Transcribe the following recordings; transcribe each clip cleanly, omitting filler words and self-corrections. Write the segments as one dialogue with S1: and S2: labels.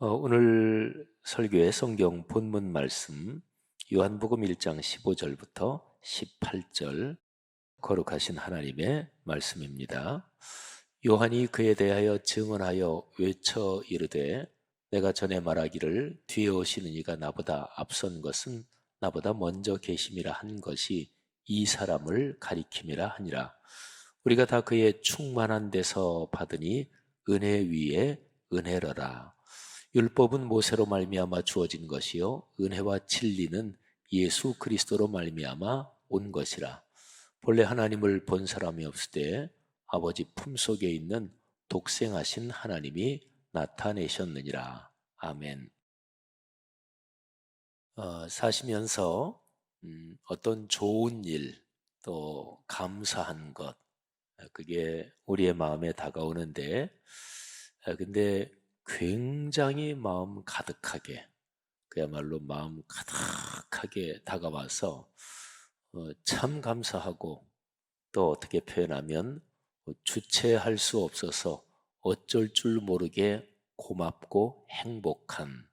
S1: 오늘 설교의 성경 본문 말씀 요한복음 1장 15절부터 18절 거룩하신 하나님의 말씀입니다. 요한이 그에 대하여 증언하여 외쳐 이르되 내가 전에 말하기를 뒤에 오시는 이가 나보다 앞선 것은 나보다 먼저 계심이라 한 것이 이 사람을 가리킴이라 하니라. 우리가 다 그의 충만한 데서 받으니 은혜 위에 은혜로라. 율법은 모세로 말미암아 주어진 것이요 은혜와 진리는 예수 그리스도로 말미암아 온 것이라. 본래 하나님을 본 사람이 없을 때 아버지 품속에 있는 독생하신 하나님이 나타내셨느니라. 아멘. 사시면서 어떤 좋은 일, 또 감사한 것, 그게 우리의 마음에 다가오는데, 근데 굉장히 마음 가득하게, 그야말로 마음 가득하게 다가와서 참 감사하고, 또 어떻게 표현하면 주체할 수 없어서 어쩔 줄 모르게 고맙고 행복한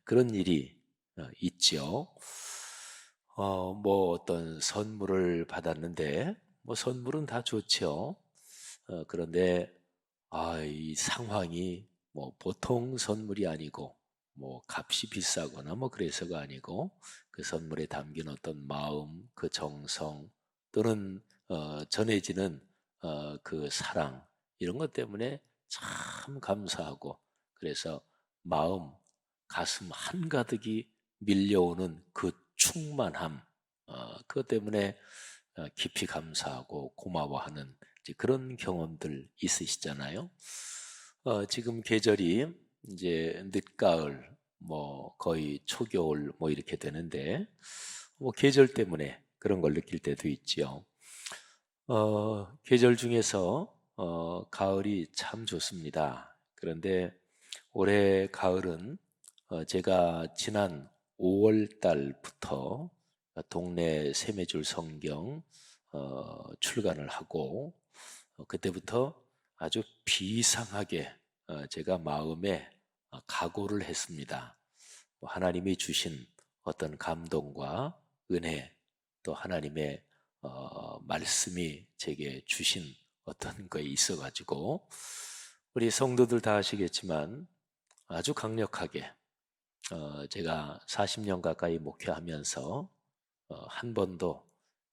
S1: 그런 일이 있죠. 뭐 어떤 선물을 받았는데, 뭐 선물은 다 좋죠. 그런데 이 상황이 뭐 보통 선물이 아니고 뭐 값이 비싸거나 뭐 그래서가 아니고 그 선물에 담긴 어떤 마음, 그 정성 또는 전해지는 그 사랑 이런 것 때문에 참 감사하고 그래서 마음, 가슴 한가득이 밀려오는 그 충만함 그것 때문에 깊이 감사하고 고마워하는 이제 그런 경험들 있으시잖아요. 지금 계절이 이제 늦가을, 뭐 거의 초겨울 뭐 이렇게 되는데 뭐 계절 때문에 그런 걸 느낄 때도 있지요. 계절 중에서 가을이 참 좋습니다. 그런데 올해 가을은 제가 지난 5월 달부터 동네 세매줄 성경 출간을 하고 그때부터 아주 비상하게 제가 마음에 각오를 했습니다. 뭐 하나님이 주신 어떤 감동과 은혜 또 하나님의 말씀이 제게 주신 어떤 거에 있어가지고 우리 성도들 다 아시겠지만 아주 강력하게 제가 40년 가까이 목회하면서 한 번도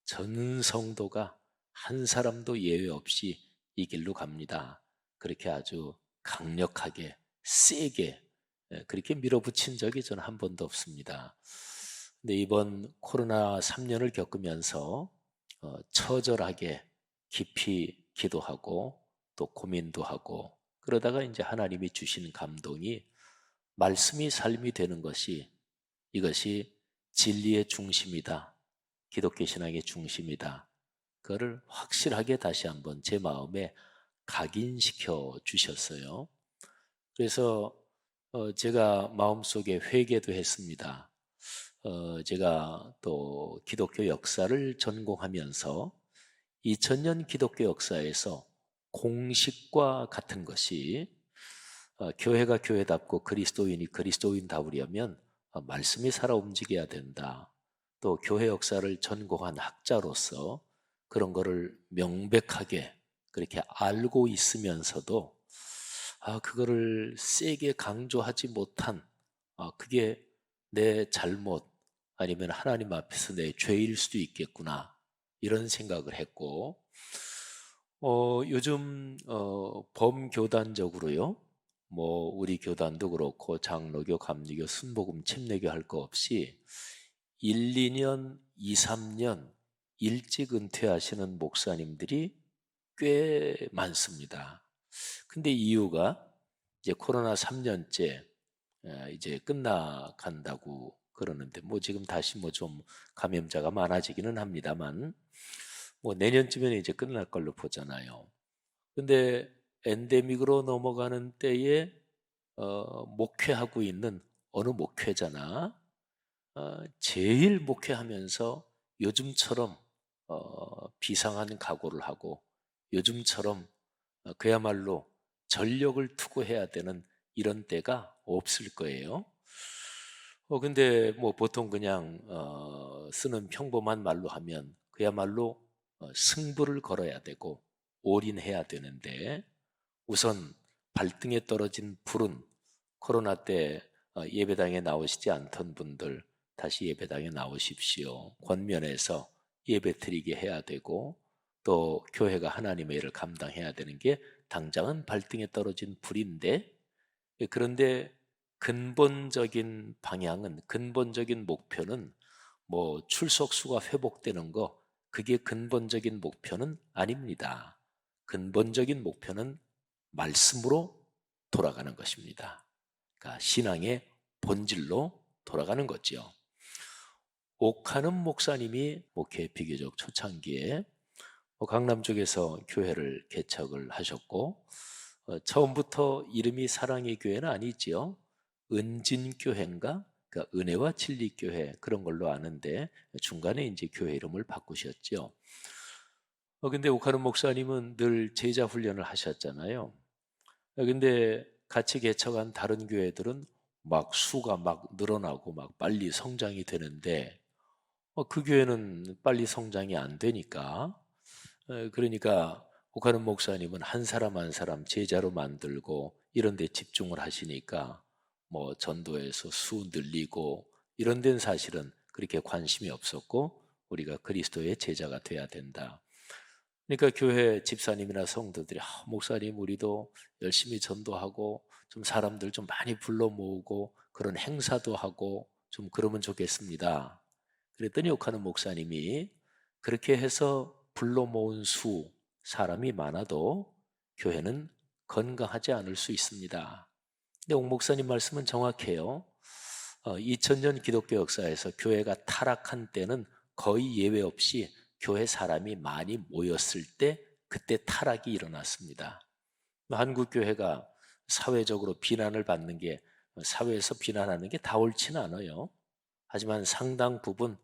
S1: 전 성도가 한 사람도 예외 없이 이 길로 갑니다. 그렇게 아주 강력하게 세게 그렇게 밀어붙인 적이 저는 한 번도 없습니다. 근데 이번 코로나 3년을 겪으면서 처절하게 깊이 기도하고 또 고민도 하고 그러다가 이제 하나님이 주신 감동이 말씀이 삶이 되는 것이 이것이 진리의 중심이다. 기독교 신앙의 중심이다. 그거를 확실하게 다시 한번 제 마음에 각인시켜 주셨어요. 그래서 제가 마음속에 회개도 했습니다. 제가 또 기독교 역사를 전공하면서 2000년 기독교 역사에서 공식과 같은 것이 교회가 교회답고 그리스도인이 그리스도인다우려면 말씀이 살아 움직여야 된다. 또 교회 역사를 전공한 학자로서 그런 거를 명백하게 그렇게 알고 있으면서도 그거를 세게 강조하지 못한 그게 내 잘못 아니면 하나님 앞에서 내 죄일 수도 있겠구나 이런 생각을 했고 요즘 범교단적으로요. 뭐 우리 교단도 그렇고 장로교, 감리교, 순복음, 침례교 할 거 없이 1, 2년, 2, 3년 일찍 은퇴하시는 목사님들이 꽤 많습니다. 근데 이유가 이제 코로나 3년째 이제 끝나간다고 그러는데 뭐 지금 다시 뭐 좀 감염자가 많아지기는 합니다만 뭐 내년쯤에는 이제 끝날 걸로 보잖아요. 근데 엔데믹으로 넘어가는 때에 목회하고 있는 어느 목회자나 제일 목회하면서 요즘처럼 비상한 각오를 하고 요즘처럼 그야말로 전력을 투구해야 되는 이런 때가 없을 거예요. 근데 뭐 보통 그냥 쓰는 평범한 말로 하면 그야말로 승부를 걸어야 되고 올인해야 되는데, 우선 발등에 떨어진 불은, 코로나 때 예배당에 나오시지 않던 분들 다시 예배당에 나오십시오. 권면해서 예배 드리게 해야 되고, 또 교회가 하나님의 일을 감당해야 되는 게 당장은 발등에 떨어진 불인데, 그런데 근본적인 방향은, 근본적인 목표는 뭐 출석수가 회복되는 거, 그게 근본적인 목표는 아닙니다. 근본적인 목표는 말씀으로 돌아가는 것입니다. 그러니까 신앙의 본질로 돌아가는 거죠. 옥하는 목사님이 목회 비교적 초창기에 강남 쪽에서 교회를 개척을 하셨고, 처음부터 이름이 사랑의 교회는 아니지요. 은진교회인가? 그러니까 은혜와 진리교회, 그런 걸로 아는데 중간에 이제 교회 이름을 바꾸셨죠. 근데 옥하는 목사님은 늘 제자 훈련을 하셨잖아요. 근데 같이 개척한 다른 교회들은 막 수가 막 늘어나고 막 빨리 성장이 되는데, 그 교회는 빨리 성장이 안 되니까, 그러니까 옥하는 목사님은 한 사람 한 사람 제자로 만들고 이런 데 집중을 하시니까 뭐 전도에서 수 늘리고 이런 데는 사실은 그렇게 관심이 없었고, 우리가 그리스도의 제자가 돼야 된다. 그러니까 교회 집사님이나 성도들이 목사님 우리도 열심히 전도하고 좀 사람들 좀 많이 불러 모으고 그런 행사도 하고 좀 그러면 좋겠습니다. 그랬더니 옥하는 목사님이 그렇게 해서 불러 모은 사람이 많아도 교회는 건강하지 않을 수 있습니다. 근데 옥 목사님 말씀은 정확해요. 2000년 기독교 역사에서 교회가 타락한 때는 거의 예외 없이 교회 사람이 많이 모였을 때 그때 타락이 일어났습니다. 한국 교회가 사회적으로 비난을 받는 게, 사회에서 비난하는 게 다 옳지는 않아요. 하지만 상당 부분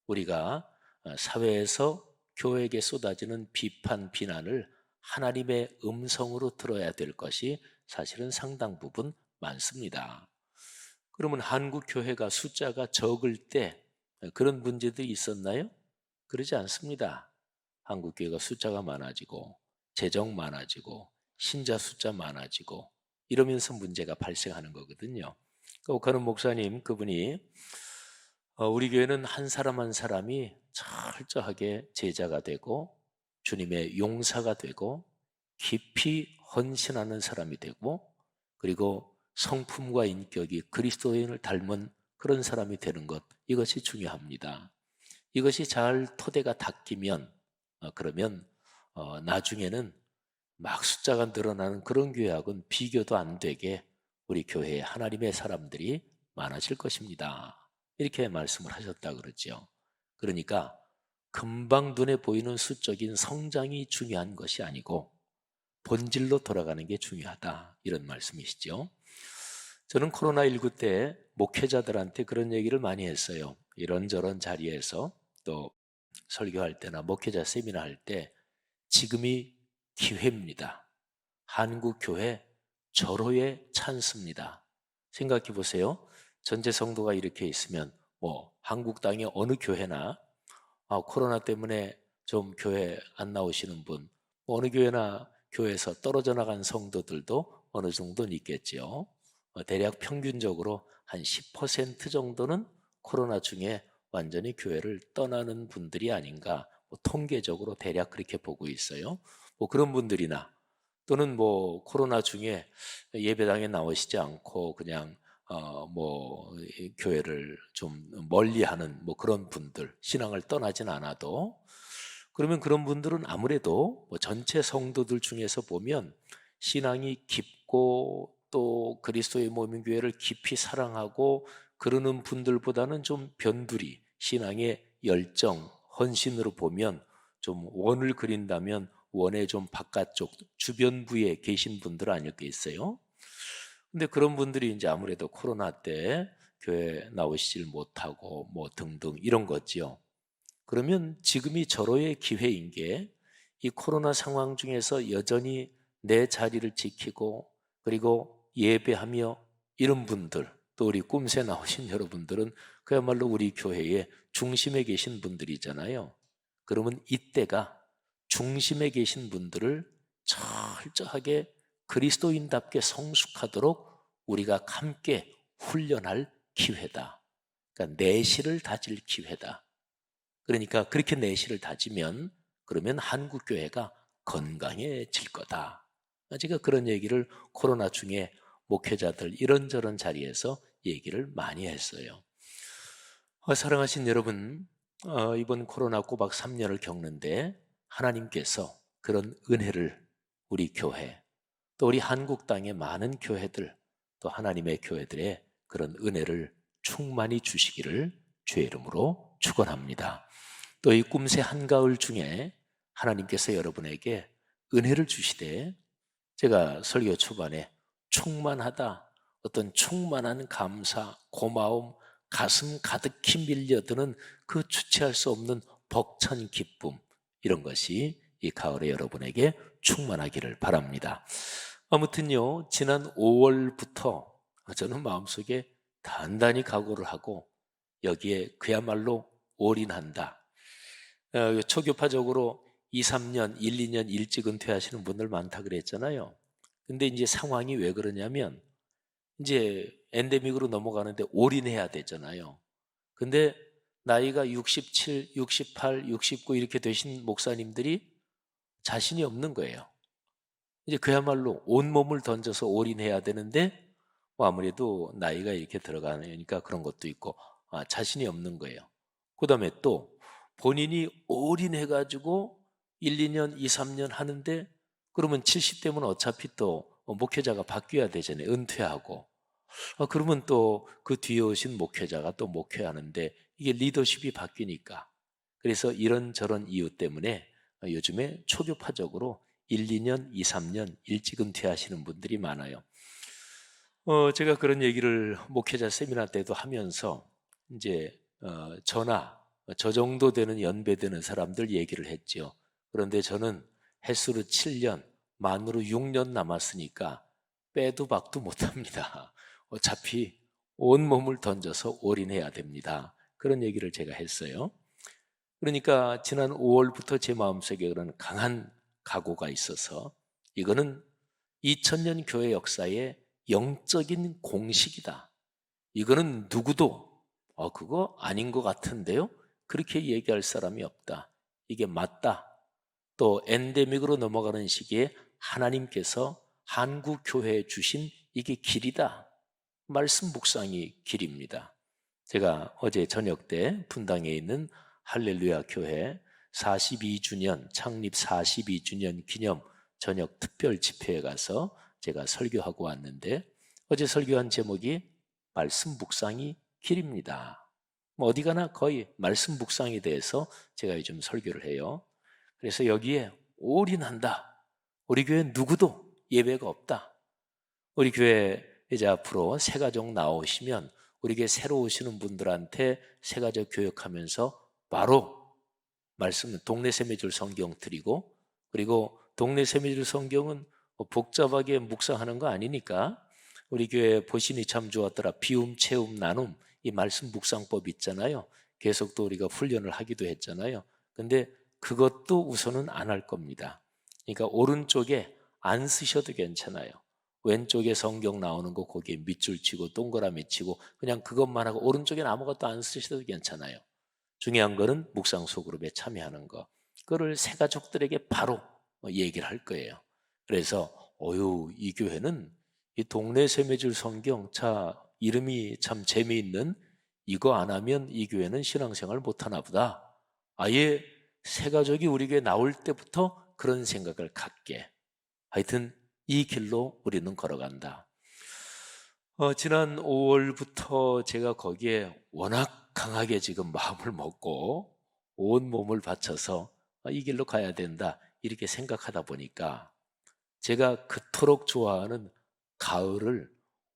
S1: 우리가 사회에서 교회에게 쏟아지는 비판, 비난을 하나님의 음성으로 들어야 될 것이 사실은 상당 부분 많습니다. 그러면 한국 교회가 숫자가 적을 때 그런 문제들이 있었나요? 그러지 않습니다. 한국 교회가 숫자가 많아지고 재정 많아지고 신자 숫자 많아지고 이러면서 문제가 발생하는 거거든요. 옥하는 목사님, 그분이 우리 교회는 한 사람 한 사람이 철저하게 제자가 되고 주님의 용사가 되고 깊이 헌신하는 사람이 되고, 그리고 성품과 인격이 그리스도인을 닮은 그런 사람이 되는 것, 이것이 중요합니다. 이것이 잘 토대가 닦이면 그러면 나중에는 막 숫자가 늘어나는 그런 교회하고는 비교도 안 되게 우리 교회에 하나님의 사람들이 많아질 것입니다. 이렇게 말씀을 하셨다 그러죠. 그러니까 금방 눈에 보이는 수적인 성장이 중요한 것이 아니고 본질로 돌아가는 게 중요하다, 이런 말씀이시죠. 저는 코로나19 때 목회자들한테 그런 얘기를 많이 했어요. 이런저런 자리에서, 또 설교할 때나 목회자 세미나 할 때, 지금이 기회입니다. 한국 교회 절호의 찬스입니다. 생각해 보세요. 전체 성도가 이렇게 있으면 뭐 한국 땅의 어느 교회나 코로나 때문에 좀 교회 안 나오시는 분, 뭐 어느 교회나 교회에서 떨어져 나간 성도들도 어느 정도는 있겠지요. 대략 평균적으로 한 10% 정도는 코로나 중에 완전히 교회를 떠나는 분들이 아닌가, 뭐 통계적으로 대략 그렇게 보고 있어요. 뭐 그런 분들이나, 또는 뭐 코로나 중에 예배당에 나오시지 않고 그냥 뭐 교회를 좀 멀리하는 뭐 그런 분들, 신앙을 떠나진 않아도, 그러면 그런 분들은 아무래도 뭐 전체 성도들 중에서 보면 신앙이 깊고 또 그리스도의 몸인 교회를 깊이 사랑하고 그러는 분들보다는 좀 변두리, 신앙의 열정, 헌신으로 보면, 좀 원을 그린다면 원의 좀 바깥쪽 주변부에 계신 분들 아니겠어요? 근데 그런 분들이 이제 아무래도 코로나 때 교회 나오시질 못하고 뭐 등등 이런 거지요. 그러면 지금이 절호의 기회인 게, 이 코로나 상황 중에서 여전히 내 자리를 지키고, 그리고 예배하며 이런 분들, 또 우리 꿈새 나오신 여러분들은 그야말로 우리 교회의 중심에 계신 분들이잖아요. 그러면 이때가 중심에 계신 분들을 철저하게 그리스도인답게 성숙하도록 우리가 함께 훈련할 기회다. 그러니까 내실을 다질 기회다. 그러니까 그렇게 내실을 다지면 그러면 한국 교회가 건강해질 거다. 제가 그런 얘기를 코로나 중에 목회자들 이런저런 자리에서 얘기를 많이 했어요. 사랑하신 여러분, 이번 코로나 꼬박 3년을 겪는데 하나님께서 그런 은혜를 우리 교회, 또 우리 한국 땅의 많은 교회들, 또 하나님의 교회들의 그런 은혜를 충만히 주시기를 주의 이름으로 축원합니다. 또 이 꿈새 한가을 중에 하나님께서 여러분에게 은혜를 주시되, 제가 설교 초반에 충만하다, 어떤 충만한 감사, 고마움, 가슴 가득히 밀려드는 그 주체할 수 없는 벅찬 기쁨, 이런 것이 이 가을에 여러분에게 충만하기를 바랍니다. 아무튼요, 지난 5월부터 저는 마음속에 단단히 각오를 하고 여기에 그야말로 올인한다. 초교파적으로 2, 3년, 1, 2년 일찍 은퇴하시는 분들 많다 그랬잖아요. 근데 이제 상황이 왜 그러냐면 이제 엔데믹으로 넘어가는데 올인해야 되잖아요. 근데 나이가 67, 68, 69 이렇게 되신 목사님들이 자신이 없는 거예요. 이제 그야말로 온몸을 던져서 올인해야 되는데 아무래도 나이가 이렇게 들어가니까 그런 것도 있고 자신이 없는 거예요. 그 다음에 또 본인이 올인해가지고 1, 2년, 2, 3년 하는데 그러면 70대면 어차피 또 목회자가 바뀌어야 되잖아요. 은퇴하고. 그러면 또 그 뒤에 오신 목회자가 또 목회하는데 이게 리더십이 바뀌니까. 그래서 이런저런 이유 때문에 요즘에 초교파적으로 1, 2년, 2, 3년 일찍 은퇴하시는 분들이 많아요. 제가 그런 얘기를 목회자 세미나 때도 하면서 이제 저나 저 정도 되는 연배되는 사람들 얘기를 했죠. 그런데 저는 햇수로 7년, 만으로 6년 남았으니까 빼도 박도 못합니다. 어차피 온몸을 던져서 올인해야 됩니다. 그런 얘기를 제가 했어요. 그러니까 지난 5월부터 제 마음속에 그런 강한 각오가 있어서 이거는 2000년 교회 역사의 영적인 공식이다. 이거는 누구도 그거 아닌 것 같은데요? 그렇게 얘기할 사람이 없다. 이게 맞다. 또 엔데믹으로 넘어가는 시기에 하나님께서 한국 교회에 주신 이게 길이다. 말씀 묵상이 길입니다. 제가 어제 저녁 때 분당에 있는 할렐루야 교회 42주년 창립 42주년 기념 저녁 특별 집회에 가서 제가 설교하고 왔는데 어제 설교한 제목이 말씀 묵상이 길입니다. 어디 가나 거의 말씀 묵상에 대해서 제가 요즘 설교를 해요. 그래서 여기에 올인한다. 우리 교회 누구도 예배가 없다. 우리 교회 이제 앞으로 새가족 나오시면 우리 교회 새로 오시는 분들한테 새가족 교육하면서 바로 말씀 동네 세미줄 성경 드리고, 그리고 동네 세미줄 성경은 복잡하게 묵상하는 거 아니니까 우리 교회 보시니 참 좋았더라. 비움, 채움, 나눔 이 말씀 묵상법 있잖아요. 계속 또 우리가 훈련을 하기도 했잖아요. 근데 그것도 우선은 안 할 겁니다. 그러니까 오른쪽에 안 쓰셔도 괜찮아요. 왼쪽에 성경 나오는 거 거기에 밑줄 치고 동그라미 치고 그냥 그것만 하고 오른쪽엔 아무것도 안 쓰셔도 괜찮아요. 중요한 거는 묵상 소그룹에 참여하는 거. 그거를 새 가족들에게 바로 얘기를 할 거예요. 그래서 이 교회는 이 동네 세미줄 성경 이름이 참 재미있는 이거 안 하면 이 교회는 신앙생활 못 하나 보다. 아예 새 가족이 우리 교회 나올 때부터 그런 생각을 갖게. 하여튼 이 길로 우리는 걸어간다. 지난 5월부터 제가 거기에 워낙 강하게 지금 마음을 먹고 온 몸을 바쳐서 이 길로 가야 된다 이렇게 생각하다 보니까 제가 그토록 좋아하는 가을을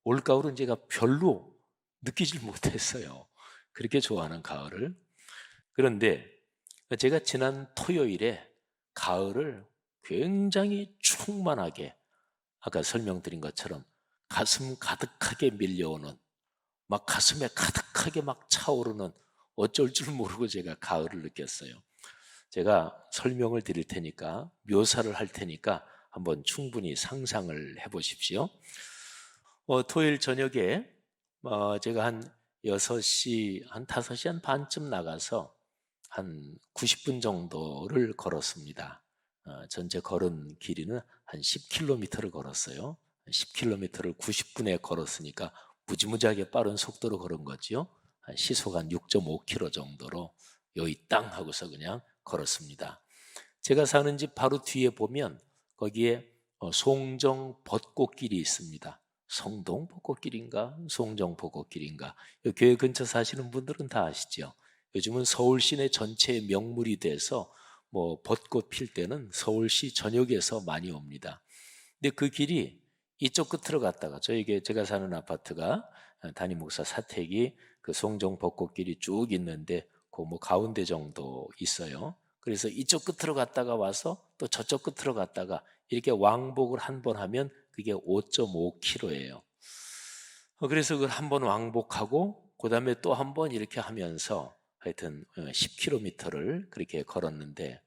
S1: 올가을은 제가 별로 느끼질 못했어요. 그렇게 좋아하는 가을을. 그런데 제가 지난 토요일에 가을을 굉장히 충만하게 아까 설명드린 것처럼 가슴 가득하게 밀려오는, 막 가슴에 가득하게 막 차오르는, 어쩔 줄 모르고 제가 가을을 느꼈어요. 제가 설명을 드릴 테니까, 묘사를 할 테니까 한번 충분히 상상을 해 보십시오. 토요일 저녁에 제가 한 6시, 한 5시 한 반쯤 나가서 한 90분 정도를 걸었습니다. 전체 걸은 길이는 한 10km를 걸었어요. 10km를 90분에 걸었으니까 무지무지하게 빠른 속도로 걸은 거죠. 시속 한 6.5km 정도로 여의 땅 하고서 그냥 걸었습니다. 제가 사는 집 바로 뒤에 보면 거기에 송정 벚꽃길이 있습니다. 성동 벚꽃길인가 송정 벚꽃길인가, 교회 근처 사시는 분들은 다 아시죠. 요즘은 서울시 내 전체의 명물이 돼서 뭐 벚꽃 필 때는 서울시 전역에서 많이 옵니다. 근데 그 길이 이쪽 끝으로 갔다가, 제가 사는 아파트가 담임 목사 사택이 그 송정 벚꽃길이 쭉 있는데 그 뭐 가운데 정도 있어요. 그래서 이쪽 끝으로 갔다가 와서 또 저쪽 끝으로 갔다가 이렇게 왕복을 한 번 하면 그게 5.5km예요. 그래서 그걸 한 번 왕복하고 그 다음에 또 한 번 이렇게 하면서 하여튼 10km를 그렇게 걸었는데,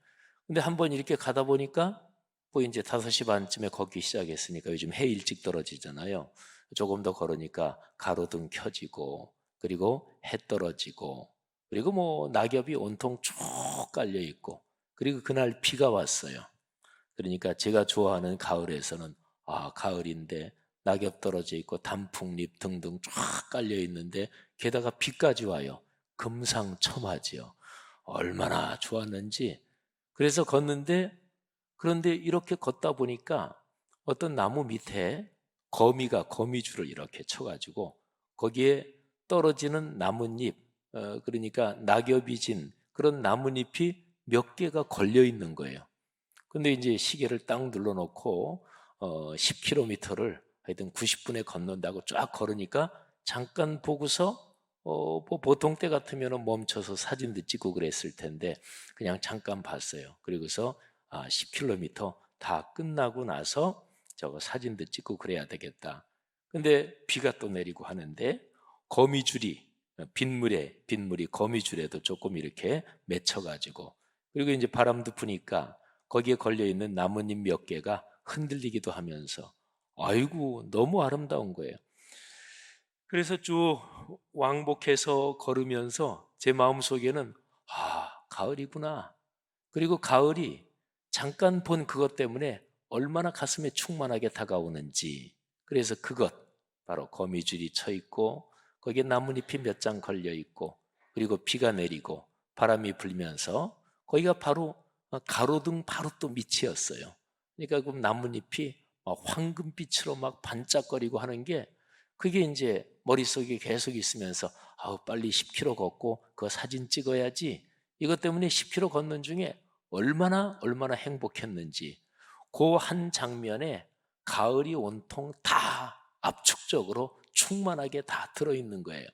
S1: 근데 한 번 이렇게 가다 보니까 뭐 이제 5시 반쯤에 걷기 시작했으니까, 요즘 해 일찍 떨어지잖아요. 조금 더 걸으니까 가로등 켜지고, 그리고 해 떨어지고, 그리고 뭐 낙엽이 온통 쭉 깔려 있고, 그리고 그날 비가 왔어요. 그러니까 제가 좋아하는 가을에서는, 가을인데 낙엽 떨어져 있고 단풍잎 등등 쫙 깔려 있는데 게다가 비까지 와요. 금상첨화지요. 얼마나 좋았는지. 그래서 걷는데, 그런데 이렇게 걷다 보니까 어떤 나무 밑에 거미줄을 이렇게 쳐가지고 거기에 떨어지는 나뭇잎, 그러니까 낙엽이 진 그런 나뭇잎이 몇 개가 걸려 있는 거예요. 근데 이제 시계를 딱 눌러놓고 10km를 하여튼 90분에 걷는다고 쫙 걸으니까 잠깐 보고서 뭐 보통 때 같으면 멈춰서 사진도 찍고 그랬을 텐데 그냥 잠깐 봤어요. 그리고서 10km 다 끝나고 나서 저거 사진도 찍고 그래야 되겠다. 근데 비가 또 내리고 하는데 거미줄이, 빗물이 거미줄에도 조금 이렇게 맺혀가지고, 그리고 이제 바람도 부니까 거기에 걸려있는 나뭇잎 몇 개가 흔들리기도 하면서 아이고 너무 아름다운 거예요. 그래서 쭉 왕복해서 걸으면서 제 마음속에는 가을이구나. 그리고 가을이 잠깐 본 그것 때문에 얼마나 가슴에 충만하게 다가오는지. 그래서 그것, 바로 거미줄이 쳐 있고 거기에 나뭇잎이 몇 장 걸려 있고 그리고 비가 내리고 바람이 불면서 거기가 바로 가로등 바로 또 밑이었어요. 그러니까 그 나뭇잎이 막 황금빛으로 막 반짝거리고 하는 게, 그게 이제 머릿속에 계속 있으면서 빨리 10km 걷고 그 사진 찍어야지. 이것 때문에 10km 걷는 중에 얼마나 행복했는지, 그 한 장면에 가을이 온통 다 압축적으로 충만하게 다 들어있는 거예요.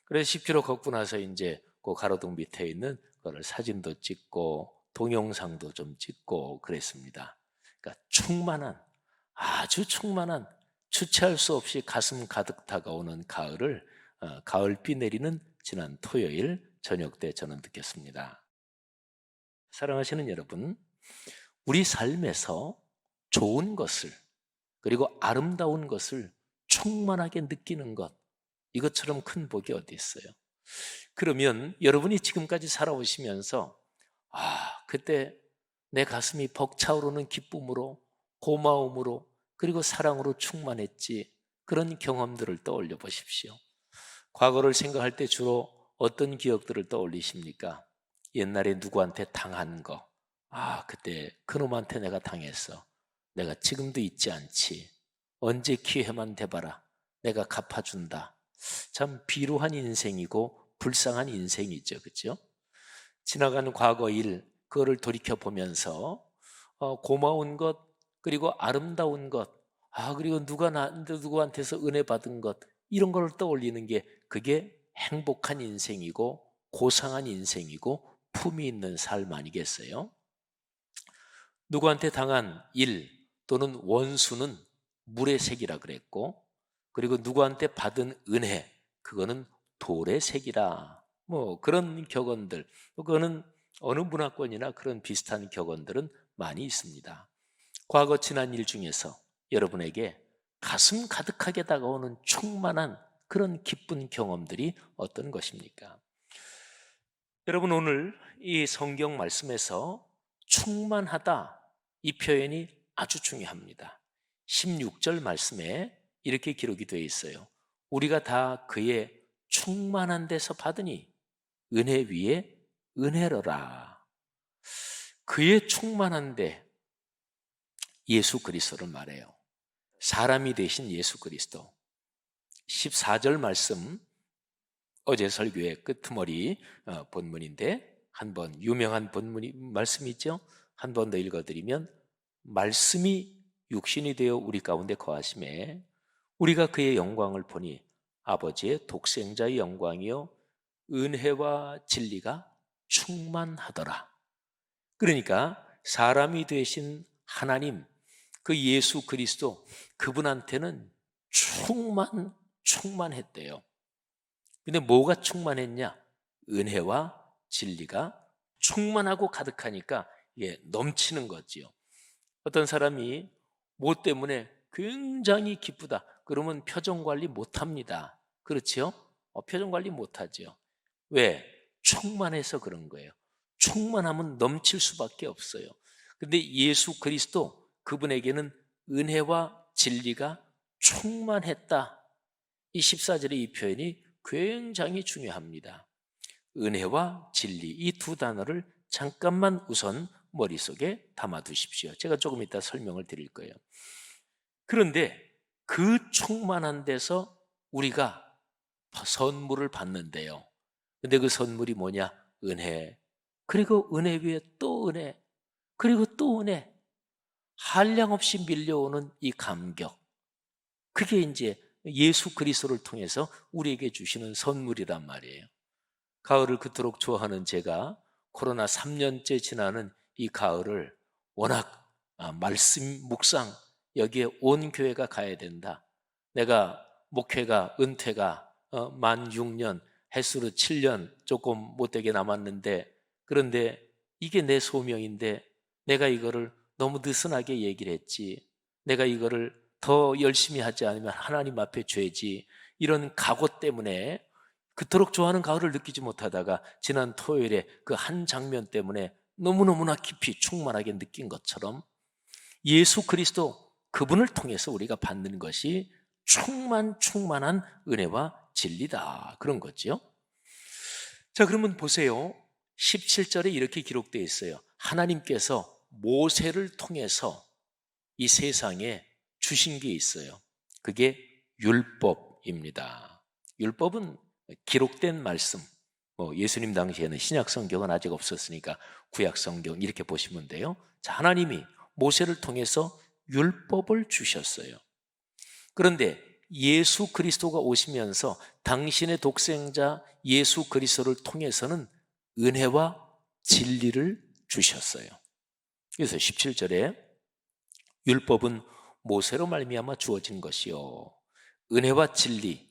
S1: 그래서 10km 걷고 나서 이제 그 가로등 밑에 있는 그걸 사진도 찍고 동영상도 좀 찍고 그랬습니다. 그러니까 아주 충만한, 주체할 수 없이 가슴 가득 다가오는 가을을 가을비 내리는 지난 토요일 저녁 때 저는 느꼈습니다. 사랑하시는 여러분, 우리 삶에서 좋은 것을, 그리고 아름다운 것을 충만하게 느끼는 것, 이것처럼 큰 복이 어디 있어요? 그러면 여러분이 지금까지 살아오시면서 그때 내 가슴이 벅차오르는 기쁨으로, 고마움으로, 그리고 사랑으로 충만했지, 그런 경험들을 떠올려 보십시오. 과거를 생각할 때 주로 어떤 기억들을 떠올리십니까? 옛날에 누구한테 당한 거. 그때 그놈한테 내가 당했어. 내가 지금도 잊지 않지. 언제 기회만 돼봐라. 내가 갚아준다. 참 비루한 인생이고 불쌍한 인생이죠. 그죠? 지나간 과거 일, 그거를 돌이켜 보면서 고마운 것, 그리고 아름다운 것, 그리고 누구한테서 은혜 받은 것, 이런 걸 떠올리는 게, 그게 행복한 인생이고 고상한 인생이고 품이 있는 삶 아니겠어요? 누구한테 당한 일 또는 원수는 물의 색이라 그랬고, 그리고 누구한테 받은 은혜, 그거는 돌의 색이라. 뭐 그런 격언들, 그거는 어느 문화권이나 그런 비슷한 격언들은 많이 있습니다. 과거 지난 일 중에서 여러분에게 가슴 가득하게 다가오는 충만한 그런 기쁜 경험들이 어떤 것입니까? 여러분, 오늘 이 성경 말씀에서 충만하다, 이 표현이 아주 중요합니다. 16절 말씀에 이렇게 기록이 되어 있어요. 우리가 다 그의 충만한 데서 받으니 은혜 위에 은혜로라. 그의 충만한데 예수 그리스도를 말해요. 사람이 되신 예수 그리스도. 14절 말씀, 어제 설교의 끄트머리 본문인데 한번 유명한 본문이 말씀이 있죠. 한 번 더 읽어드리면, 말씀이 육신이 되어 우리 가운데 거하심에 우리가 그의 영광을 보니 아버지의 독생자의 영광이요 은혜와 진리가 충만하더라. 그러니까 사람이 되신 하나님, 그 예수 그리스도, 그분한테는 충만했대요. 근데 뭐가 충만했냐? 은혜와 진리가 충만하고 가득하니까 이게 넘치는 거지요. 어떤 사람이 뭐 때문에 굉장히 기쁘다, 그러면 표정 관리 못 합니다. 그렇지요? 표정 관리 못 하죠. 왜? 충만해서 그런 거예요. 충만하면 넘칠 수밖에 없어요. 근데 예수 그리스도, 그분에게는 은혜와 진리가 충만했다. 이 14절의 이 표현이 굉장히 중요합니다. 은혜와 진리, 이 두 단어를 잠깐만 우선 머릿속에 담아 두십시오. 제가 조금 이따 설명을 드릴 거예요. 그런데 그 충만한 데서 우리가 선물을 받는데요. 근데 그 선물이 뭐냐? 은혜. 그리고 은혜 위에 또 은혜. 그리고 또 은혜. 한량없이 밀려오는 이 감격. 그게 이제 예수 그리스도를 통해서 우리에게 주시는 선물이란 말이에요. 가을을 그토록 좋아하는 제가 코로나 3년째 지나는 이 가을을 워낙 말씀 묵상, 여기에 온 교회가 가야 된다. 내가 목회가 은퇴가 만 6년, 횟수로 7년 조금 못되게 남았는데, 그런데 이게 내 소명인데 내가 이거를 너무 느슨하게 얘기를 했지, 내가 이거를 더 열심히 하지 않으면 하나님 앞에 죄지, 이런 각오 때문에 그토록 좋아하는 가을을 느끼지 못하다가 지난 토요일에 그 한 장면 때문에 너무너무나 깊이 충만하게 느낀 것처럼, 예수 그리스도, 그분을 통해서 우리가 받는 것이 충만한 은혜와 진리다, 그런 거죠. 자, 그러면 보세요. 17절에 이렇게 기록되어 있어요. 하나님께서 모세를 통해서 이 세상에 주신 게 있어요. 그게 율법입니다. 율법은 기록된 말씀. 예수님 당시에는 신약 성경은 아직 없었으니까 구약 성경 이렇게 보시면 돼요. 자, 하나님이 모세를 통해서 율법을 주셨어요. 그런데 예수 그리스도가 오시면서 당신의 독생자 예수 그리스도를 통해서는 은혜와 진리를 주셨어요. 그래서 17절에 율법은 모세로 말미암아 주어진 것이요 은혜와 진리,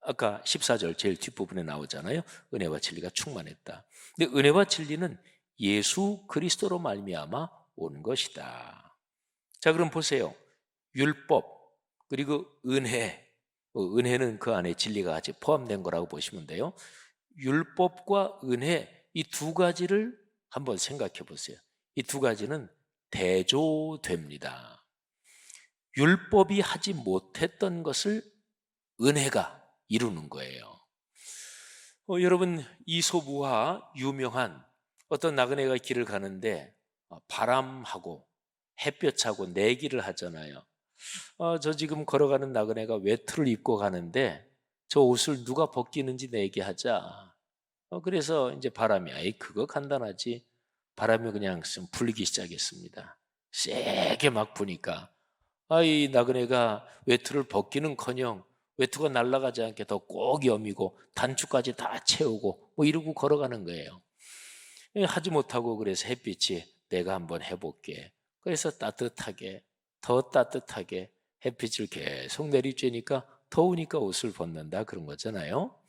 S1: 아까 14절 제일 뒷부분에 나오잖아요. 은혜와 진리가 충만했다. 근데 은혜와 진리는 예수 그리스도로 말미암아 온 것이다. 자, 그럼 보세요. 율법 그리고 은혜, 은혜는 그 안에 진리가 같이 포함된 거라고 보시면 돼요. 율법과 은혜, 이 두 가지를 한번 생각해 보세요. 이 두 가지는 대조됩니다. 율법이 하지 못했던 것을 은혜가 이루는 거예요. 여러분, 이솝우화 유명한 어떤 나그네가 길을 가는데 바람하고 햇볕하고 내기를 하잖아요. 저 지금 걸어가는 나그네가 외투를 입고 가는데 저 옷을 누가 벗기는지 내기하자. 그래서 이제 바람이, 아이 그거 간단하지. 바람이 그냥 좀 불기 시작했습니다. 세게 막 부니까 이 나그네가 외투를 벗기는커녕 외투가 날아가지 않게 더 꼭 여미고 단추까지 다 채우고 뭐 이러고 걸어가는 거예요. 하지 못하고 그래서 햇빛이, 내가 한번 해볼게. 그래서 따뜻하게, 더 따뜻하게 햇빛을 계속 내리쬐니까 더우니까 옷을 벗는다 그런 거잖아요.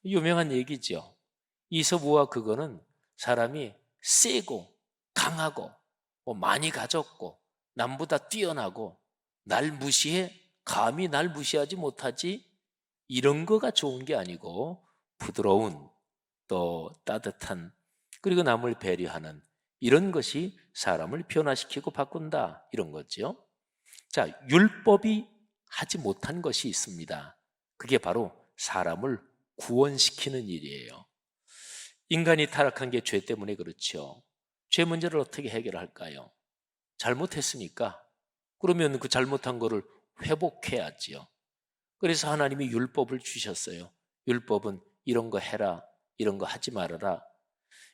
S1: 유명한 얘기죠. 이서부와 그거는 사람이 세고 강하고 많이 가졌고 남보다 뛰어나고 날 무시해? 감히 날 무시하지 못하지? 이런 거가 좋은 게 아니고 부드러운 또 따뜻한 그리고 남을 배려하는 이런 것이 사람을 변화시키고 바꾼다 이런 거죠. 자, 율법이 하지 못한 것이 있습니다. 그게 바로 사람을 구원시키는 일이에요. 인간이 타락한 게 죄 때문에 그렇죠. 죄 문제를 어떻게 해결할까요? 잘못했으니까 그러면 그 잘못한 거를 회복해야지요. 그래서 하나님이 율법을 주셨어요. 율법은 이런 거 해라, 이런 거 하지 말아라.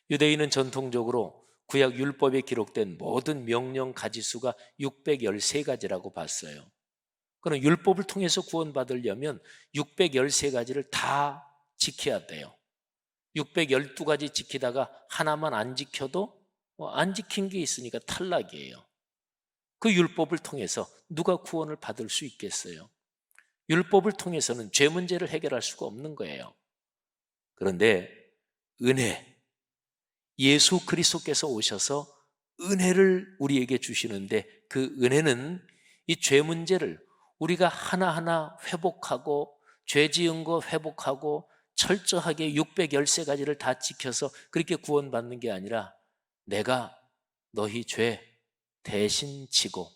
S1: 유대인은 전통적으로 구약 율법에 기록된 모든 명령 가지수가 613가지라고 봤어요. 그럼 율법을 통해서 구원받으려면 613가지를 다 지켜야 돼요. 612가지 지키다가 하나만 안 지켜도 안 지킨 게 있으니까 탈락이에요. 그 율법을 통해서 누가 구원을 받을 수 있겠어요? 율법을 통해서는 죄 문제를 해결할 수가 없는 거예요. 그런데 은혜, 예수 그리스도께서 오셔서 은혜를 우리에게 주시는데 그 은혜는 이 죄 문제를 우리가 하나하나 회복하고 죄 지은 거 회복하고 철저하게 613가지를 다 지켜서 그렇게 구원받는 게 아니라 내가 너희 죄 대신 지고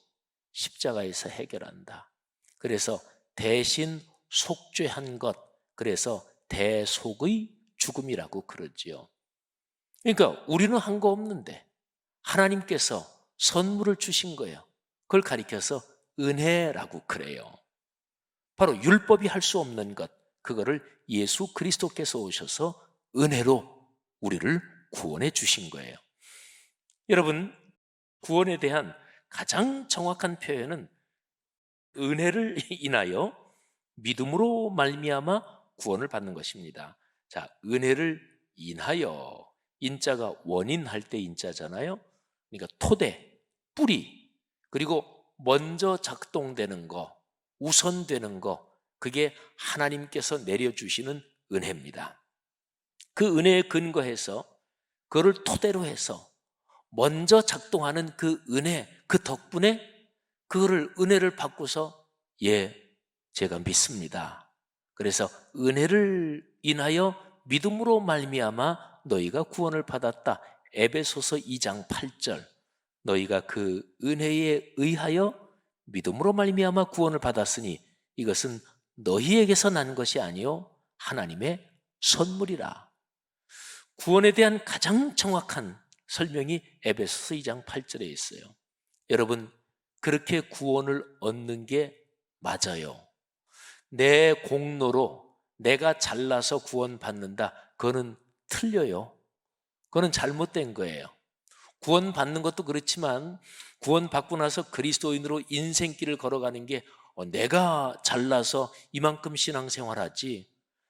S1: 십자가에서 해결한다. 그래서 대신 속죄한 것, 그래서 대속의 죽음이라고 그러지요. 그러니까 우리는 한 거 없는데 하나님께서 선물을 주신 거예요. 그걸 가리켜서 은혜라고 그래요. 바로 율법이 할 수 없는 것, 그거를 예수 그리스도께서 오셔서 은혜로 우리를 구원해 주신 거예요. 여러분, 구원에 대한 가장 정확한 표현은 은혜를 인하여 믿음으로 말미암아 구원을 받는 것입니다. 자, 은혜를 인하여, 인자가 원인할 때 인자잖아요. 그러니까 토대, 뿌리, 그리고 먼저 작동되는 거, 우선되는 거, 그게 하나님께서 내려주시는 은혜입니다. 그 은혜에 근거해서 그를 토대로 해서 먼저 작동하는 그 은혜, 그 덕분에 그거를 은혜를 받고서 제가 믿습니다. 그래서 은혜를 인하여 믿음으로 말미암아 너희가 구원을 받았다. 에베소서 2장 8절. 너희가 그 은혜에 의하여 믿음으로 말미암아 구원을 받았으니 이것은 너희에게서 난 것이 아니요 하나님의 선물이라. 구원에 대한 가장 정확한 설명이 에베소서 2장 8절에 있어요. 여러분, 그렇게 구원을 얻는 게 맞아요. 내 공로로 내가 잘나서 구원받는다. 그거는 틀려요. 그거는 잘못된 거예요. 구원받는 것도 그렇지만 구원받고 나서 그리스도인으로 인생길을 걸어가는 게 내가 잘나서 이만큼 신앙생활하지,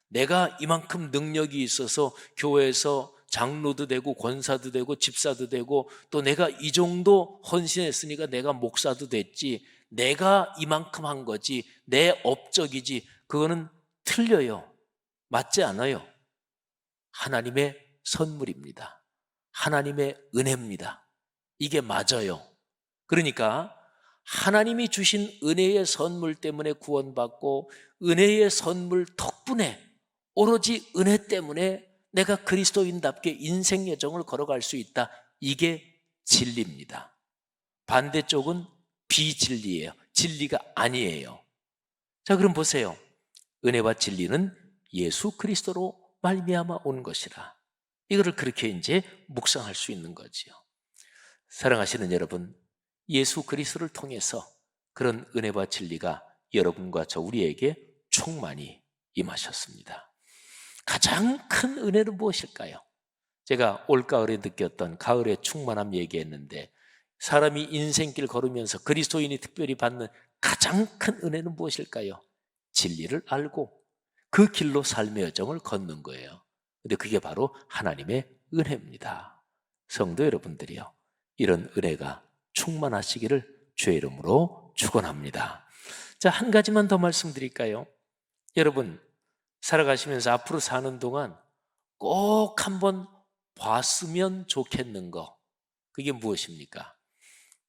S1: 내가 이만큼 능력이 있어서 교회에서 장로도 되고 권사도 되고 집사도 되고 또 내가 이 정도 헌신했으니까 내가 목사도 됐지, 내가 이만큼 한 거지, 내 업적이지, 그거는 틀려요. 맞지 않아요. 하나님의 선물입니다. 하나님의 은혜입니다. 이게 맞아요. 그러니까 하나님이 주신 은혜의 선물 때문에 구원받고 은혜의 선물 덕분에 오로지 은혜 때문에 내가 그리스도인답게 인생 여정을 걸어갈 수 있다. 이게 진리입니다. 반대쪽은 비진리예요. 진리가 아니에요. 자, 그럼 보세요. 은혜와 진리는 예수 그리스도로 말미암아 온 것이라. 이거를 그렇게 이제 묵상할 수 있는 거지요. 사랑하시는 여러분, 예수 그리스도를 통해서 그런 은혜와 진리가 여러분과 저 우리에게 충만히 임하셨습니다. 가장 큰 은혜는 무엇일까요? 제가 올가을에 느꼈던 가을의 충만함 얘기했는데, 사람이 인생길 걸으면서 그리스도인이 특별히 받는 가장 큰 은혜는 무엇일까요? 진리를 알고 그 길로 삶의 여정을 걷는 거예요. 근데 그게 바로 하나님의 은혜입니다. 성도 여러분들이요, 이런 은혜가 충만하시기를 주의 이름으로 축원합니다. 자, 한 가지만 더 말씀드릴까요? 여러분, 살아가시면서 앞으로 사는 동안 꼭 한번 봤으면 좋겠는 거, 그게 무엇입니까?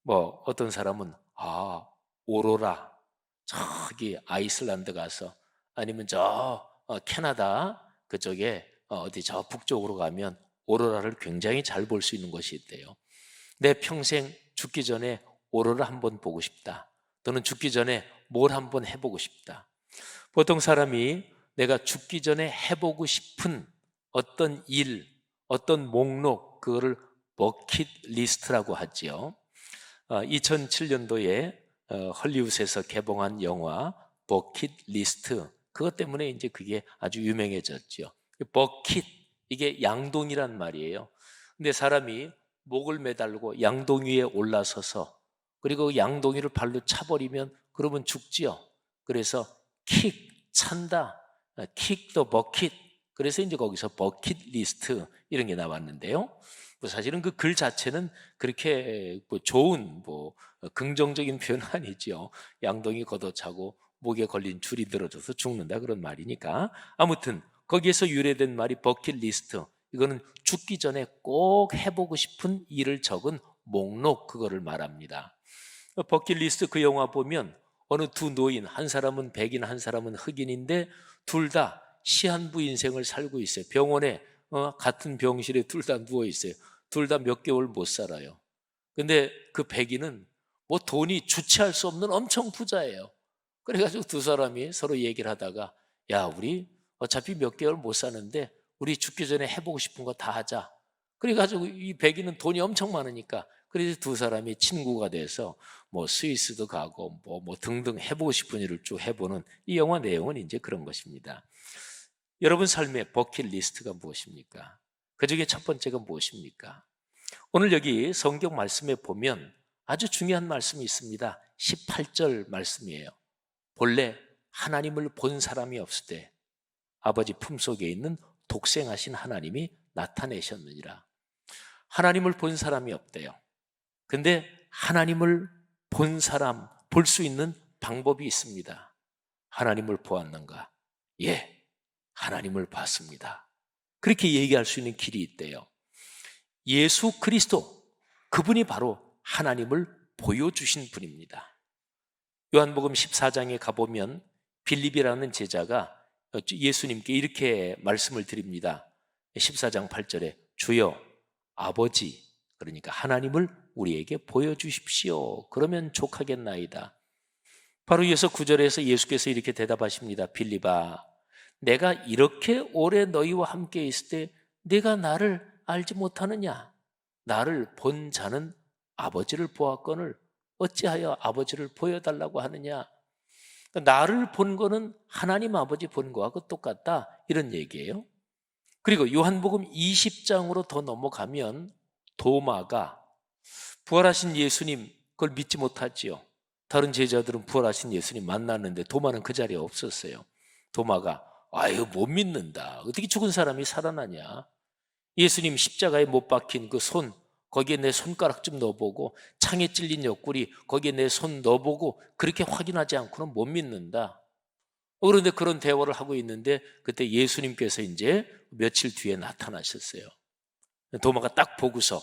S1: 뭐 어떤 사람은 오로라, 저기 아이슬란드 가서, 아니면 저 캐나다 그쪽에 어디 저 북쪽으로 가면 오로라를 굉장히 잘 볼 수 있는 곳이 있대요. 내 평생 죽기 전에 오로라 한번 보고 싶다, 또는 죽기 전에 뭘 한번 해보고 싶다. 보통 사람이 내가 죽기 전에 해보고 싶은 어떤 일, 어떤 목록, 그거를 버킷 리스트라고 하지요. 2007년도에 헐리우드에서 개봉한 영화 버킷 리스트, 그것 때문에 이제 그게 아주 유명해졌죠. 버킷, 이게 양동이란 말이에요. 근데 사람이 목을 매달고 양동 위에 올라서서, 그리고 양동이를 발로 차버리면 그러면 죽지요. 그래서 킥, 찬다, 킥 더 버킷. 그래서 이제 거기서 버킷 리스트 이런 게 나왔는데요. 뭐 사실은 그 글 자체는 그렇게 뭐 좋은 긍정적인 표현은 아니죠. 양동이 걷어차고 목에 걸린 줄이 늘어져서 죽는다, 그런 말이니까. 아무튼 거기에서 유래된 말이 버킷 리스트. 이거는 죽기 전에 꼭 해보고 싶은 일을 적은 목록, 그거를 말합니다. 버킷리스트 그 영화 보면 어느 두 노인, 한 사람은 백인, 한 사람은 흑인인데 둘 다 시한부 인생을 살고 있어요. 병원에 같은 병실에 둘 다 누워 있어요. 둘 다 몇 개월 못 살아요. 근데 그 백인은 뭐 돈이 주체할 수 없는 엄청 부자예요. 그래가지고 두 사람이 서로 얘기를 하다가, 야, 우리 어차피 몇 개월 못 사는데 우리 죽기 전에 해보고 싶은 거 다 하자. 그래가지고 이 백인은 돈이 엄청 많으니까, 그래서 두 사람이 친구가 돼서 뭐 스위스도 가고 뭐 등등 해보고 싶은 일을 쭉 해보는, 이 영화 내용은 이제 그런 것입니다. 여러분 삶의 버킷리스트가 무엇입니까? 그 중에 첫 번째가 무엇입니까? 오늘 여기 성경 말씀에 보면 아주 중요한 말씀이 있습니다. 18절 말씀이에요. 본래 하나님을 본 사람이 없을 때 아버지 품속에 있는 독생하신 하나님이 나타내셨느니라. 하나님을 본 사람이 없대요. 근데 하나님을 본 사람, 볼 수 있는 방법이 있습니다. 하나님을 보았는가? 예, 하나님을 봤습니다. 그렇게 얘기할 수 있는 길이 있대요. 예수 그리스도, 그분이 바로 하나님을 보여주신 분입니다. 요한복음 14장에 가보면 빌립이라는 제자가 예수님께 이렇게 말씀을 드립니다. 14장 8절에 주여 아버지, 그러니까 하나님을 우리에게 보여주십시오. 그러면 족하겠나이다. 바로 이어서 9절에서 예수께서 이렇게 대답하십니다. 빌립아, 내가 이렇게 오래 너희와 함께 있을 때 네가 나를 알지 못하느냐? 나를 본 자는 아버지를 보았거늘 어찌하여 아버지를 보여달라고 하느냐? 나를 본 거는 하나님 아버지 본 거하고 똑같다, 이런 얘기예요. 그리고 요한복음 20장으로 더 넘어가면 도마가 부활하신 예수님, 그걸 믿지 못하지요. 다른 제자들은 부활하신 예수님 만났는데 도마는 그 자리에 없었어요. 도마가 아유, 못 믿는다, 어떻게 죽은 사람이 살아나냐? 예수님 십자가에 못 박힌 그 손, 거기에 내 손가락 좀 넣어보고, 창에 찔린 옆구리 거기에 내 손 넣어보고, 그렇게 확인하지 않고는 못 믿는다. 그런데 그런 대화를 하고 있는데 그때 예수님께서 이제 며칠 뒤에 나타나셨어요. 도마가 딱 보고서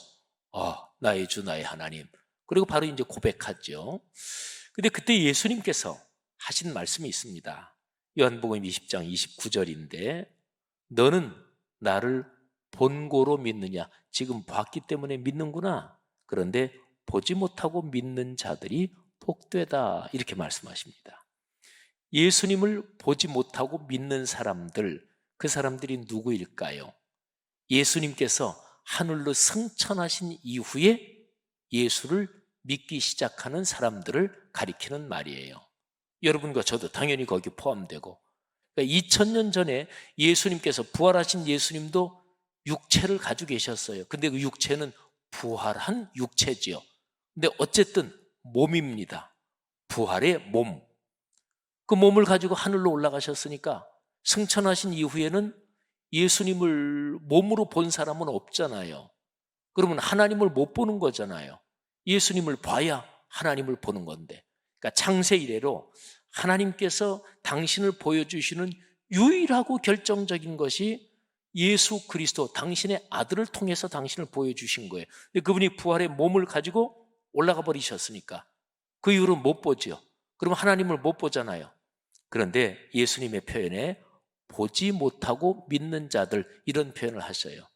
S1: 나의 주 나의 하나님, 그리고 바로 이제 고백하죠. 근데 그때 예수님께서 하신 말씀이 있습니다. 요한복음 20장 29절인데 너는 나를 본고로 믿느냐? 지금 봤기 때문에 믿는구나. 그런데 보지 못하고 믿는 자들이 복되다, 이렇게 말씀하십니다. 예수님을 보지 못하고 믿는 사람들, 그 사람들이 누구일까요? 예수님께서 하늘로 승천하신 이후에 예수를 믿기 시작하는 사람들을 가리키는 말이에요. 여러분과 저도 당연히 거기 포함되고, 그러니까 2000년 전에 예수님께서, 부활하신 예수님도 육체를 가지고 계셨어요. 근데 그 육체는 부활한 육체지요. 근데 어쨌든 몸입니다. 부활의 몸. 그 몸을 가지고 하늘로 올라가셨으니까 승천하신 이후에는 예수님을 몸으로 본 사람은 없잖아요. 그러면 하나님을 못 보는 거잖아요. 예수님을 봐야 하나님을 보는 건데. 그러니까 창세 이래로 하나님께서 당신을 보여주시는 유일하고 결정적인 것이 예수 그리스도, 당신의 아들을 통해서 당신을 보여주신 거예요. 근데 그분이 부활의 몸을 가지고 올라가 버리셨으니까 그 이후로 못 보죠. 그럼 하나님을 못 보잖아요. 그런데 예수님의 표현에 보지 못하고 믿는 자들, 이런 표현을 하셔요.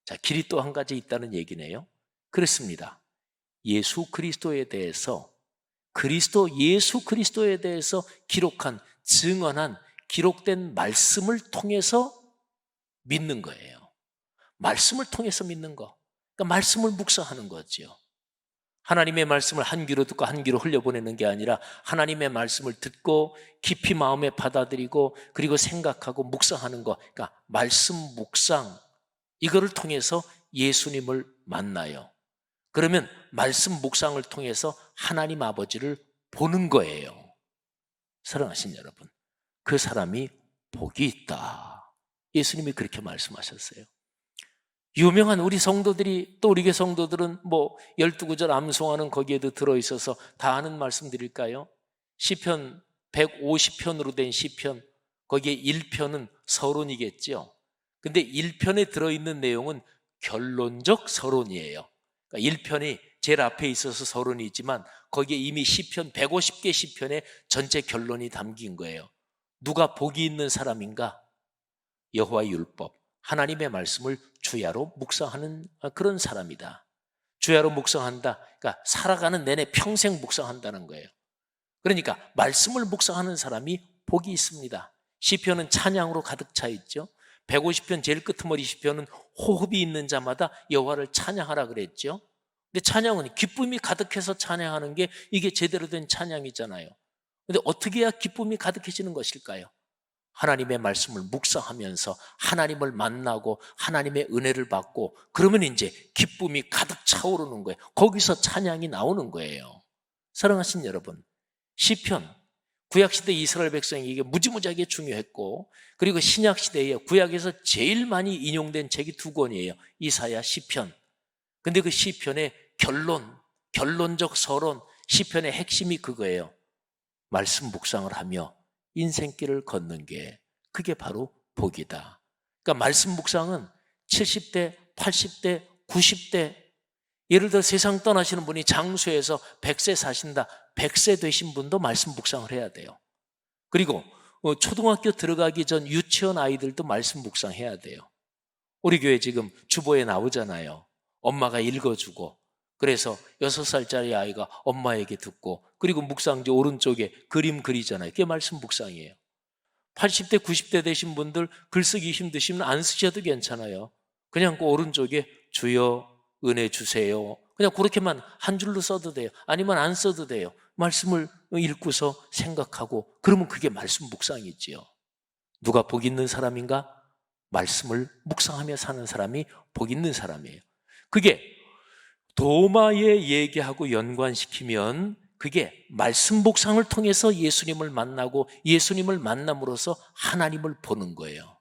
S1: 자, 길이 또 한 가지 있다는 얘기네요. 그렇습니다. 예수 그리스도에 대해서, 예수 그리스도에 대해서 기록한, 증언한, 기록된 말씀을 통해서 믿는 거예요. 말씀을 통해서 믿는 거. 그러니까 말씀을 묵상하는 거죠. 하나님의 말씀을 한 귀로 듣고 한 귀로 흘려보내는 게 아니라 하나님의 말씀을 듣고 깊이 마음에 받아들이고 그리고 생각하고 묵상하는 거. 그러니까 말씀 묵상, 이거를 통해서 예수님을 만나요. 그러면 말씀 묵상을 통해서 하나님 아버지를 보는 거예요. 사랑하신 여러분, 그 사람이 복이 있다. 예수님이 그렇게 말씀하셨어요. 유명한 우리 성도들이, 또 우리 교회 성도들은 12구절 암송하는 거기에도 들어있어서 다 아는 말씀 드릴까요? 시편 150편으로 된 시편, 거기에 1편은 서론이겠죠. 근데 1편에 들어있는 내용은 결론적 서론이에요. 그러니까 1편이 제일 앞에 있어서 서론이 있지만 거기에 이미 시편 150개 시편에 전체 결론이 담긴 거예요. 누가 복이 있는 사람인가? 여호와의 율법, 하나님의 말씀을 주야로 묵상하는 그런 사람이다. 주야로 묵상한다. 그러니까 살아가는 내내 평생 묵상한다는 거예요. 그러니까 말씀을 묵상하는 사람이 복이 있습니다. 시편은 찬양으로 가득 차 있죠. 150편 제일 끄트머리 시편은 호흡이 있는 자마다 여호와를 찬양하라 그랬죠. 근데 찬양은 기쁨이 가득해서 찬양하는 게 이게 제대로 된 찬양이잖아요. 근데 어떻게 해야 기쁨이 가득해지는 것일까요? 하나님의 말씀을 묵상하면서 하나님을 만나고 하나님의 은혜를 받고 그러면 이제 기쁨이 가득 차오르는 거예요. 거기서 찬양이 나오는 거예요. 사랑하신 여러분, 시편, 구약시대 이스라엘 백성이 이게 무지무지하게 중요했고, 그리고 신약시대에 구약에서 제일 많이 인용된 책이 두 권이에요. 이사야, 시편. 근데 그 시편의 결론적 서론, 시편의 핵심이 그거예요. 말씀 묵상을 하며 인생길을 걷는 게, 그게 바로 복이다. 그러니까 말씀 묵상은 70대, 80대, 90대, 예를 들어 세상 떠나시는 분이 장수해서 100세 사신다. 100세 되신 분도 말씀 묵상을 해야 돼요. 그리고 초등학교 들어가기 전 유치원 아이들도 말씀 묵상해야 돼요. 우리 교회 지금 주보에 나오잖아요. 엄마가 읽어주고, 그래서 6살짜리 아이가 엄마에게 듣고, 그리고 묵상지 오른쪽에 그림 그리잖아요. 그게 말씀 묵상이에요. 80대, 90대 되신 분들 글쓰기 힘드시면 안 쓰셔도 괜찮아요. 그냥 그 오른쪽에 주여 은혜 주세요. 그냥 그렇게만 한 줄로 써도 돼요. 아니면 안 써도 돼요. 말씀을 읽고서 생각하고, 그러면 그게 말씀 묵상이지요. 누가 복 있는 사람인가? 말씀을 묵상하며 사는 사람이 복 있는 사람이에요. 그게 도마의 얘기하고 연관시키면 그게 말씀 묵상을 통해서 예수님을 만나고 예수님을 만남으로써 하나님을 보는 거예요.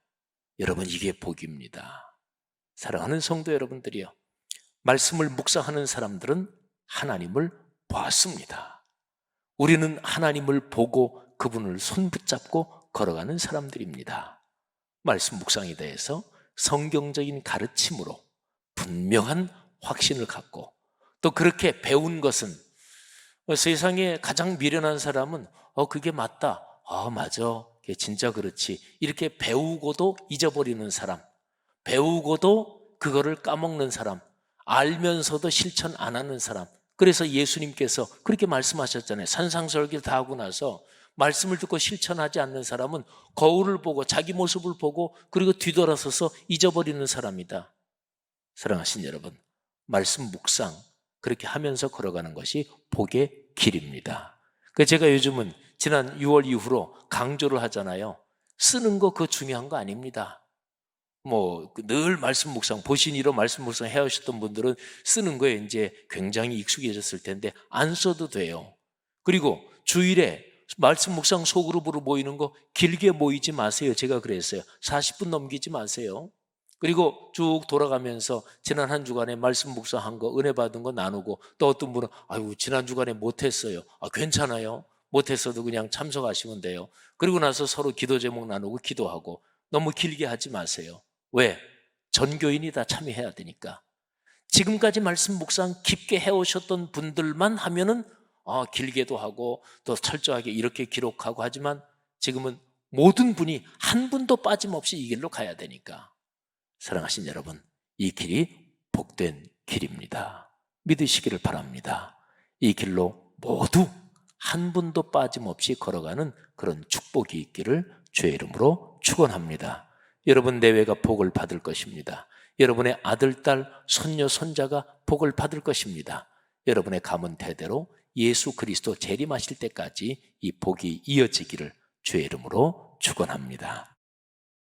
S1: 여러분, 이게 복입니다. 사랑하는 성도 여러분들이요, 말씀을 묵상하는 사람들은 하나님을 보았습니다. 우리는 하나님을 보고 그분을 손붙잡고 걸어가는 사람들입니다. 말씀 묵상에 대해서 성경적인 가르침으로 분명한 확신을 갖고, 또 그렇게 배운 것은, 세상에 가장 미련한 사람은 그게 맞다, 맞아, 그게 진짜 그렇지, 이렇게 배우고도 잊어버리는 사람, 배우고도 그거를 까먹는 사람, 알면서도 실천 안 하는 사람. 그래서 예수님께서 그렇게 말씀하셨잖아요. 산상설교 다 하고 나서 말씀을 듣고 실천하지 않는 사람은 거울을 보고 자기 모습을 보고 그리고 뒤돌아서서 잊어버리는 사람이다. 사랑하신 여러분, 말씀 묵상 그렇게 하면서 걸어가는 것이 복의 길입니다. 제가 요즘은 지난 6월 이후로 강조를 하잖아요. 쓰는 거 그거 중요한 거 아닙니다. 늘 말씀 묵상, 보신이로 말씀 묵상 해오셨던 분들은 쓰는 거에 이제 굉장히 익숙해졌을 텐데 안 써도 돼요. 그리고 주일에 말씀 묵상 소그룹으로 모이는 거 길게 모이지 마세요. 제가 그랬어요. 40분 넘기지 마세요. 그리고 쭉 돌아가면서 지난 한 주간에 말씀 묵상한 거, 은혜 받은 거 나누고, 또 어떤 분은 지난 주간에 못했어요. 괜찮아요. 못했어도 그냥 참석하시면 돼요. 그리고 나서 서로 기도 제목 나누고 기도하고 너무 길게 하지 마세요. 왜? 전교인이 다 참여해야 되니까. 지금까지 말씀 묵상 깊게 해오셨던 분들만 하면은 길게도 하고 또 철저하게 이렇게 기록하고 하지만 지금은 모든 분이 한 분도 빠짐없이 이 길로 가야 되니까 사랑하신 여러분, 이 길이 복된 길입니다. 믿으시기를 바랍니다. 이 길로 모두 한 분도 빠짐없이 걸어가는 그런 축복이 있기를 주의 이름으로 축원합니다. 여러분 내외가 복을 받을 것입니다. 여러분의 아들, 딸, 손녀, 손자가 복을 받을 것입니다. 여러분의 가문 대대로 예수 그리스도 재림하실 때까지 이 복이 이어지기를 주의 이름으로 축원합니다.